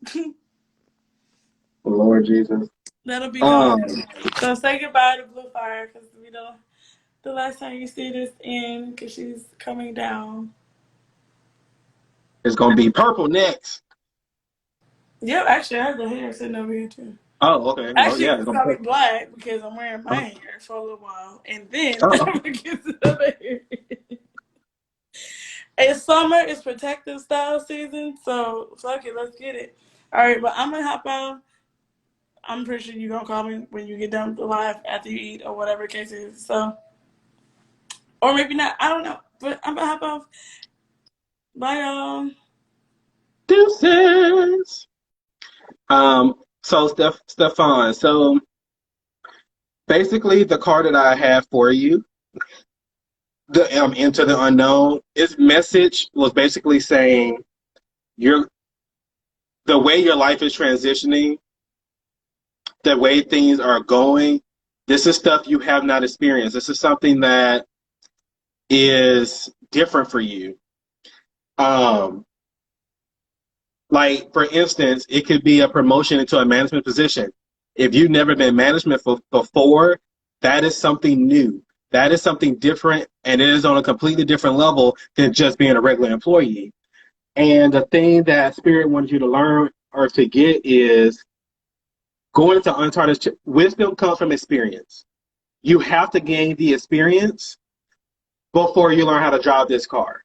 Lord Jesus. that'll be gone. So say goodbye to Blue Fire because we don't. The last time you see this in, because she's coming down. It's gonna be purple next. Yep, actually, I have the hair sitting over here too. Oh, okay. Well, Actually, yeah, it's it's gonna gonna be be black because I'm wearing my perfect. hair for a little while, and then Oh, I'm gonna get to the other hair. It's summer. It's protective style season, so fuck it. Let's get it. All right, but I'm gonna hop out. I'm pretty sure you're gonna call me when you get done with the live after you eat or whatever the case is. So, or maybe not. I don't know. But I'm gonna hop off. Bye, y'all. deuces. So Stefan, so basically the card that I have for you, the Into the Unknown, its message was basically saying you're the way your life is transitioning, the way things are going, this is stuff you have not experienced. This is something that is different for you. Um, like for instance, it could be a promotion into a management position. If you've never been management before, that is something new. That is something different, and it is on a completely different level than just being a regular employee. And the thing that Spirit wants you to learn or to get is going into uncharted wisdom comes from experience. You have to gain the experience before you learn how to drive this car.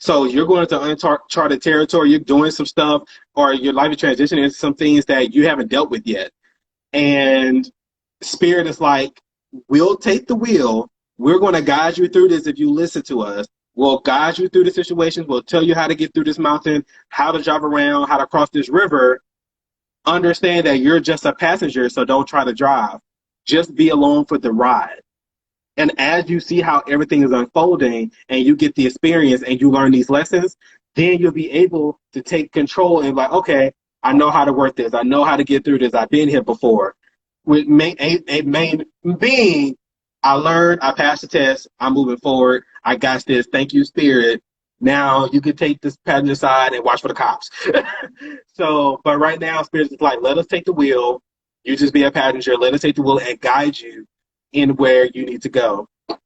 So you're going into uncharted territory, you're doing some stuff, or your life is transitioning into some things that you haven't dealt with yet. And Spirit is like, we'll take the wheel. We're going to guide you through this if you listen to us. We'll guide you through the situations. We'll tell you how to get through this mountain, how to drive around, how to cross this river. Understand that you're just a passenger, so don't try to drive. Just be along for the ride. And as you see how everything is unfolding and you get the experience and you learn these lessons, then you'll be able to take control and like, okay, I know how to work this. I know how to get through this. I've been here before. With a main being, I learned, I passed the test, I'm moving forward. I got this. Thank you, Spirit. Now you can take this passenger side and watch for the cops. So, but right now, Spirit is like, let us take the wheel. You just be a passenger. Let us take the wheel and guide you in where you need to go. If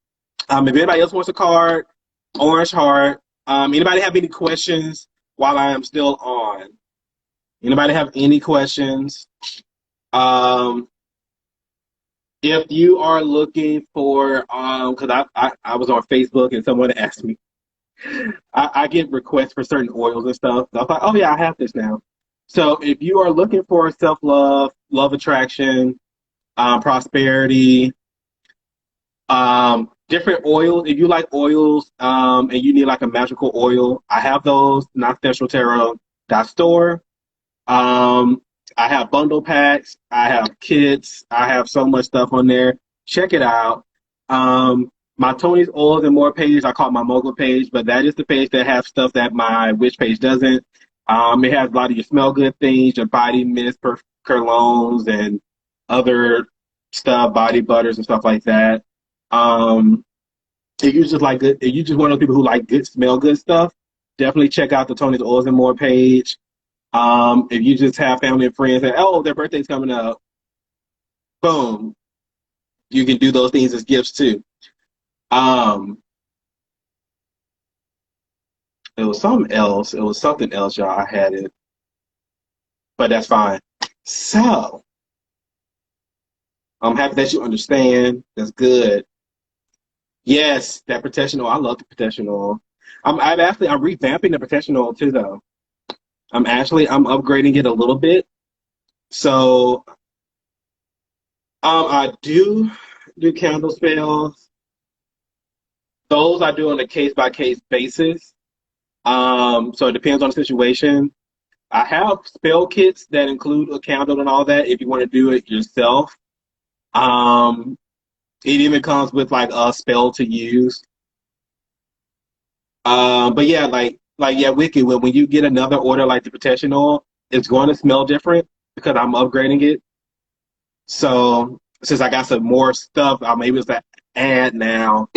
anybody else wants a card, Orange Heart. Anybody have any questions while I am still on? Anybody have any questions? If you are looking for, because I was on Facebook and someone asked me, I get requests for certain oils and stuff. So I thought, oh yeah, I have this now. So if you are looking for self-love, love attraction, prosperity, different oils. If you like oils, and you need like a magical oil, I have those. NotSpecialTarot.store. I have bundle packs. I have kits. I have so much stuff on there. Check it out. My Tony's Oils and More page, I call it my mogul page, but that is the page that has stuff that my witch page doesn't. It has a lot of your smell good things, your body mist, colognes, and other stuff, body butters and stuff like that. If you just like good, if you just one of those people who like good, smell good stuff, definitely check out the Tony's Oils and More page. If you just have family and friends that, oh, their birthday's coming up, boom, you can do those things as gifts too. It was something else. It was something else, y'all. I had it, but that's fine. So I'm happy that you understand. That's good. Yes, that protection oil. I love the protection oil. I'm revamping the protection oil too, though. I'm upgrading it a little bit. So I do candle spells. Those I do on a case by case basis. So it depends on the situation. I have spell kits that include a candle and all that if you want to do it yourself. It even comes with like a spell to use. But yeah, like yeah, Wicked, when you get another order like the protection oil, it's going to smell different because I'm upgrading it. So since I got some more stuff, I'm able to add now.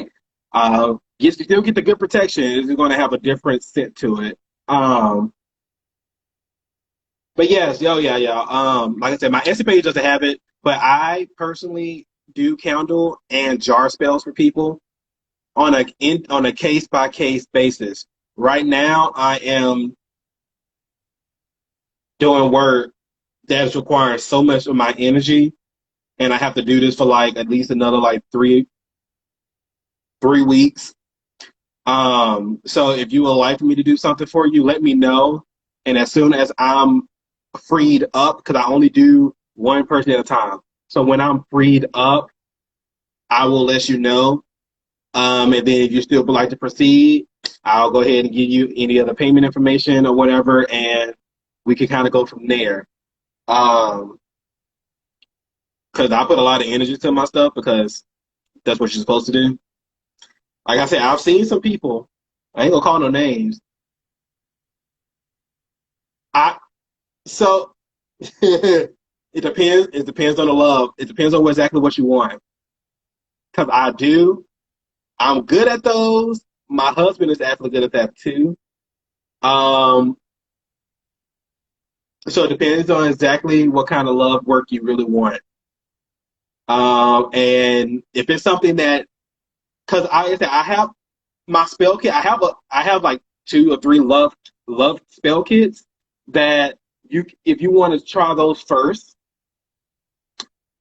You still get the good protection. It's going to have a different scent to it. But yes, yeah. Like I said, my Etsy page doesn't have it, but I personally do candle and jar spells for people on a case by case basis. Right now, I am doing work that is requiring so much of my energy, and I have to do this for like at least another like three weeks. So if you would like me to do something for you, let me know. And as soon as I'm freed up, because I only do one person at a time. So when I'm freed up, I will let you know. And then if you still would like to proceed, I'll go ahead and give you any other payment information or whatever, and we can kind of go from there. Because I put a lot of energy to my stuff because that's what you're supposed to do. Like I said, I've seen some people. I ain't gonna call no names. I so it depends. It depends on the love. It depends on exactly what you want. Because I do. I'm good at those. My husband is actually good at that too. Um, so it depends on exactly what kind of love work you really want. And if it's something that, because I have my spell kit. I have like 2 or 3 love spell kits that if you want to try those first,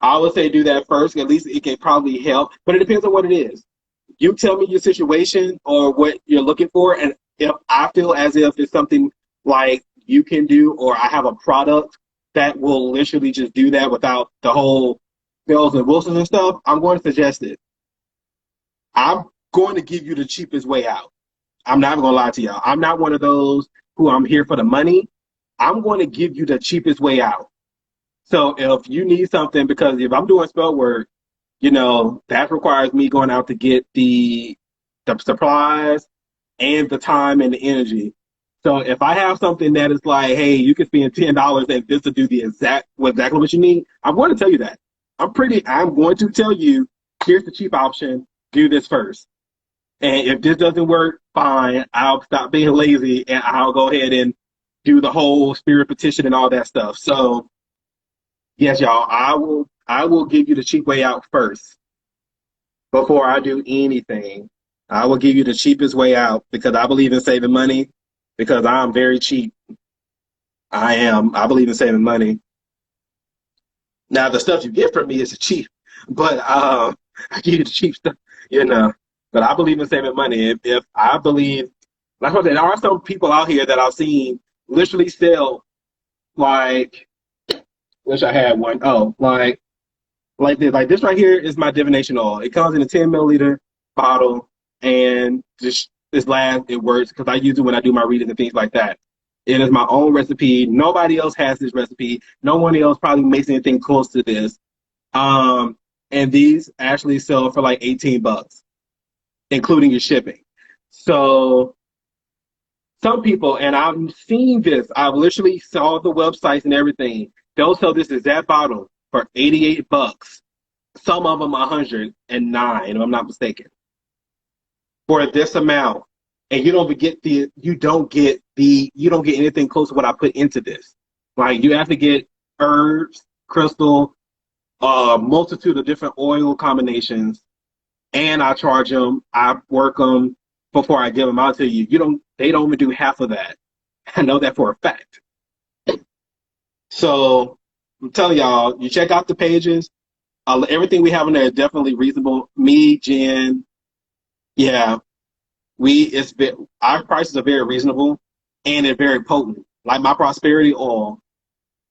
I would say do that first. At least it can probably help, but it depends on what it is. You tell me your situation or what you're looking for, and if I feel as if it's something like you can do, or I have a product that will literally just do that without the whole bells and whistles and stuff, I'm going to suggest it. I'm going to give you the cheapest way out. I'm not going to lie to y'all. I'm not one of those who I'm here for the money. I'm going to give you the cheapest way out. So if you need something, because if I'm doing spell work, that requires me going out to get the supplies and the time and the energy. So if I have something that is like, hey, you can spend $10 and this to do exactly what you need, I'm going to tell you that. I'm going to tell you, here's the cheap option, do this first. And if this doesn't work, fine, I'll stop being lazy and I'll go ahead and do the whole spirit petition and all that stuff. So yes, y'all, I will give you the cheap way out first before I do anything. I will give you the cheapest way out because I believe in saving money, because I'm very cheap. I am. I believe in saving money. Now, the stuff you get from me is cheap, but I give you the cheap stuff, But I believe in saving money. If I believe, like I said, there are some people out here that I've seen literally sell, like, wish I had one. Oh, like this. Like this right here is my divination oil. It comes in a 10 milliliter bottle, and this lasts. It works because I use it when I do my readings and things like that. It is my own recipe. Nobody else has this recipe. No one else probably makes anything close to this. And these actually sell for like $18, including your shipping. So some people, and I've seen this, I've literally saw the websites and everything. They'll sell this exact bottle for $88. Some of them $109, if I'm not mistaken, for this amount. And you don't get anything close to what I put into this. Like you have to get herbs, crystal, multitude of different oil combinations, and I charge them. I work them before I give them out to you. They don't even do half of that. I know that for a fact. So I'm telling y'all, you check out the pages. Everything we have in there is definitely reasonable. Me, Jen, yeah, our prices are very reasonable and they're very potent. Like my prosperity oil.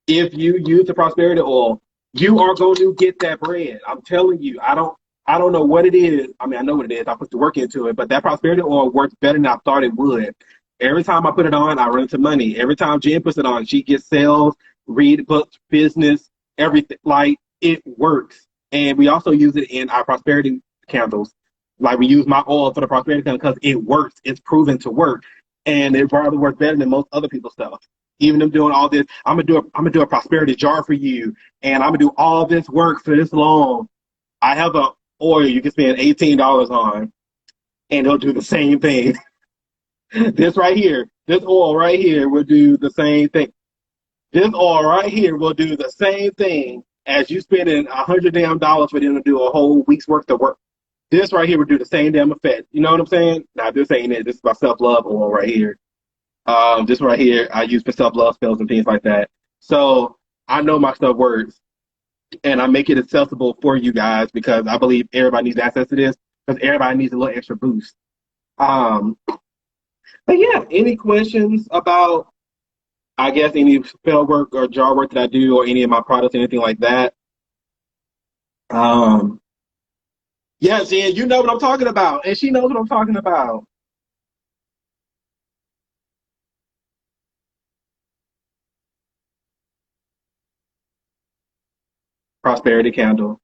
If you use the prosperity oil, you are going to get that bread. I'm telling you. I don't know what it is. I mean, I know what it is. I put the work into it, but that prosperity oil works better than I thought it would. Every time I put it on, I run into money. Every time Jen puts it on, she gets sales, read books, business, everything. Like it works. And we also use it in our prosperity candles. Like we use my oil for the prosperity candle because it works. It's proven to work, and it probably works better than most other people's stuff. Even them doing all this, I'm gonna do a prosperity jar for you, and I'm gonna do all this work for this long. I have a oil you can spend $18 on, and it'll do the same thing. This oil right here will do the same thing. This oil right here will do the same thing as you spending $100 for them to do a whole week's worth of work. This right here would do the same damn effect. You know what I'm saying? Now, this ain't it. This is my self-love oil right here. This right here, I use for self-love spells and things like that. So I know my stuff works, and I make it accessible for you guys because I believe everybody needs access to this because everybody needs a little extra boost. Um, but yeah, any questions about, I guess, any spell work or jar work that I do or any of my products, anything like that? Um, yeah, Jen, you know what I'm talking about, and she knows what I'm talking about. Prosperity candle,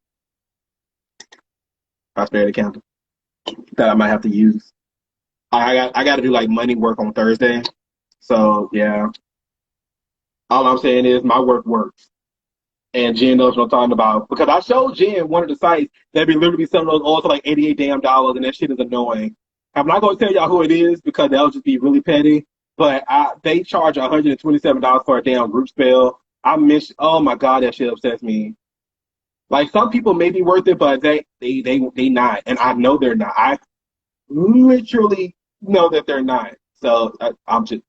prosperity candle that I might have to use. I got to do like money work on Thursday, so yeah. All I'm saying is my work works. And Jen knows what I'm talking about. Because I showed Jen one of the sites that be literally selling those oils for like $88 damn, and that shit is annoying. I'm not gonna tell y'all who it is because that'll just be really petty. But they charge $127 for a damn group spell. I miss, oh my god, that shit upsets me. Like some people may be worth it, but they not. And I know they're not. I literally know that they're not. So I'm just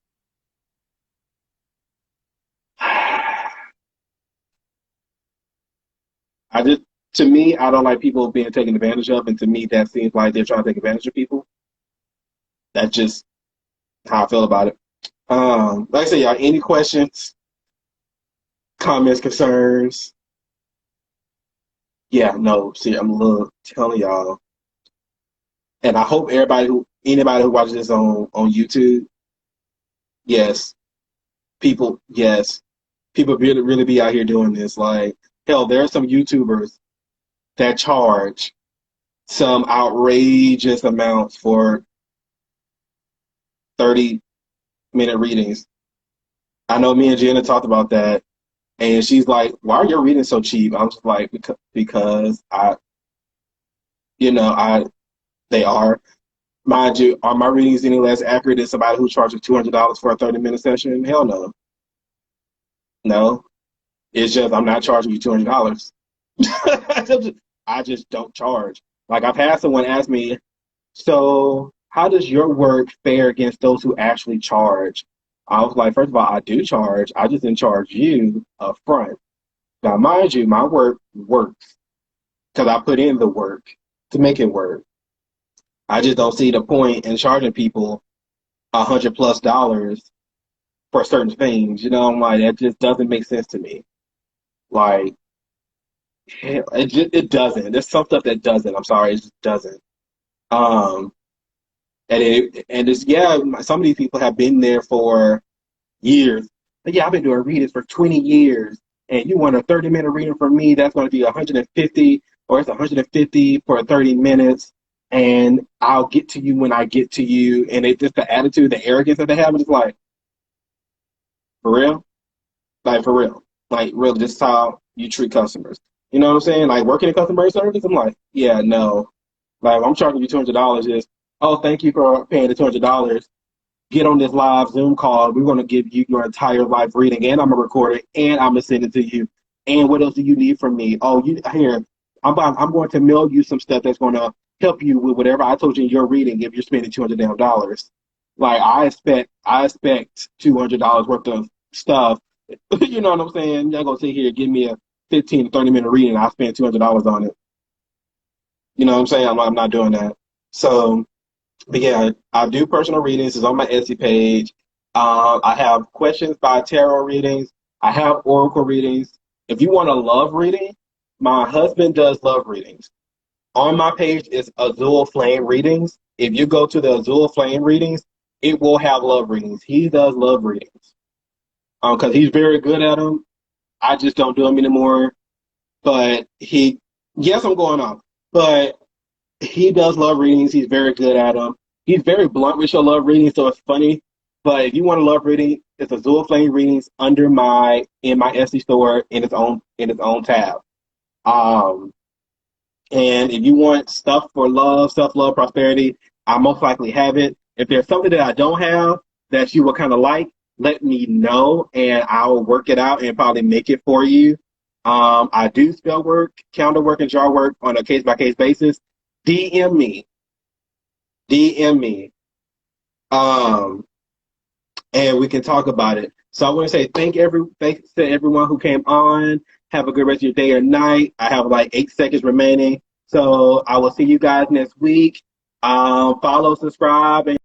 I just, to me, I don't like people being taken advantage of, and to me, that seems like they're trying to take advantage of people. That's just how I feel about it. Like I said, y'all, any questions, comments, concerns? Yeah, no, see, I'm a little telling y'all, and I hope anybody who watches this on YouTube, yes, yes, people really be out here doing this. Like, hell, there are some YouTubers that charge some outrageous amounts for 30-minute readings. I know me and Jenna talked about that, and she's like, "Why are your readings so cheap?" I'm just like, because I they are. Mind you, are my readings any less accurate than somebody who charges $200 for a 30-minute session? Hell no, no. It's just I'm not charging you $200. I just don't charge. Like I've had someone ask me, so how does your work fare against those who actually charge? I was like, first of all, I do charge. I just didn't charge you up front. Now, mind you, my work works because I put in the work to make it work. I just don't see the point in charging people $100+ for certain things. I'm like, that just doesn't make sense to me. Like, it doesn't. There's some stuff that doesn't. I'm sorry, it just doesn't. Um, and it's yeah, some of these people have been there for years. But yeah, I've been doing readings for 20 years, and you want a 30-minute reading from me? That's going to be 150, or it's 150 for 30 minutes, and I'll get to you when I get to you. And it's just the attitude, the arrogance that they have. It's like, for real, like for real, like real. This is how you treat customers. You know what I'm saying? Like working in customer service, I'm like, yeah, no. Like I'm charging you $200. Is, oh, thank you for paying the $200. Get on this live Zoom call. We're going to give you your entire live reading, and I'm going to record it, and I'm going to send it to you. And what else do you need from me? Oh, here, I'm going to mail you some stuff that's going to help you with whatever I told you in your reading if you're spending $200. Like I expect $200 worth of stuff. You know what I'm saying? You're not going to sit here and give me a 15 to 30-minute reading. I spent $200 on it. You know what I'm saying? I'm not doing that. So. But yeah, I do personal readings. It's on my Etsy page. I have questions by tarot readings. I have oracle readings. If you want a love reading, my husband does love readings. On my page is Azul Flame Readings. If you go to the Azul Flame Readings, it will have love readings. He does love readings because he's very good at them. I just don't do them anymore. But yes, I'm going off. But he does love readings. He's very good at them. He's very blunt with your love reading, so it's funny. But if you want a love reading, it's Azul Flame Readings in my Etsy store in its own tab. And if you want stuff for love, self-love, prosperity, I most likely have it. If there's something that I don't have that you will kind of like, let me know, and I'll work it out and probably make it for you. I do spell work, calendar work, and jar work on a case-by-case basis. DM me, and we can talk about it. So I want to say thanks to everyone who came on. Have a good rest of your day or night. I have like 8 seconds remaining. So I will see you guys next week. Follow, subscribe, and